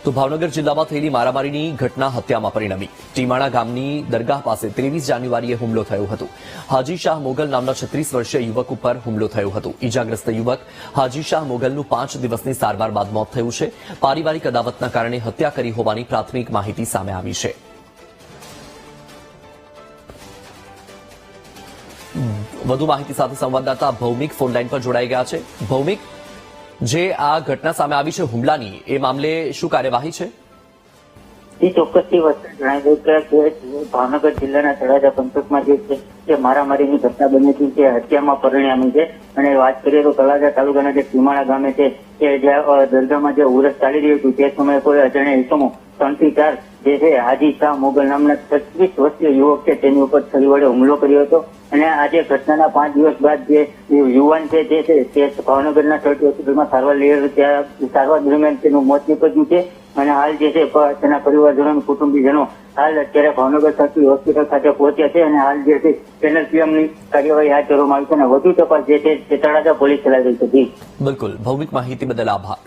તો ભાવનગર જિલ્લામાં થયેલી મારામારીની ઘટના હત્યામાં પરિણમી। ટીમાણા ગામની દરગાહ પાસે 23 જાન્યુઆરીએ હુમલો થયો હતો। હાજી શાહ મોગલ નામના 36 વર્ષીય યુવક ઉપર હુમલો થયો હતો। ઈજાગ્રસ્ત યુવક હાજી શાહ મોગલનું 5 દિવસની સારવાર બાદ મોત થયું છે। પારિવારિક અદાવતના કારણે હત્યા કરી હોવાની પ્રાથમિક માહિતી સામે આવી છે। વધુ માહિતી સાથે સંવાદદાતા ભૌમિક ફોનલાઈન પર જોડાઈ ગયા છે। ભૌમિક, જે આ ઘટના સામે આવી છે હુમલાની, એ મામલે શું કાર્યવાહી છે? ચોક્કસથી વસ્તુ જણાવી દઉં કે ભાવનગર જિલ્લાના તળાજા પંથકમાં જે છે તે મારામારીની ઘટના બની હતી તે હત્યામાં પરિણમી છે। અને વાત કરીએ તો તળાજા તાલુકાના જે ટીમાણા ગામે છે કે જ્યાં દરગાહમાં જે ઉરસ ચાલી રહ્યું હતું તે સમયે કોઈ અજાણ્યા ઇસમો 3 થી 4 જે છે હાજી શાહ મોગલ નામના 36 વર્ષીય યુવક છે તેની ઉપર છરી વડે હુમલો કર્યો હતો। અને આજે ઘટનાના 5 દિવસ બાદ જે યુવાન છે તે ભાવનગરના સર્ટી હોસ્પિટલમાં સારવાર લઈ રહ્યો, ત્યાં સારવાર દરમિયાન તેનું મોત નીપજ્યું છે। અને હાલ જે છે તેના પરિવારજનો કુટુંબીજનો હાલ અત્યારે ભાવનગર સર્ટી હોસ્પિટલ ખાતે પહોંચ્યા છે। અને હાલ જે છે પેનલ પીએમની કાર્યવાહી હાથ ધરવામાં આવી છે અને વધુ તપાસ જે છે તે તળાજા પોલીસ ચલાવી રહી છે। બિલકુલ, ભૌમિક માહિતી બદલ આભાર।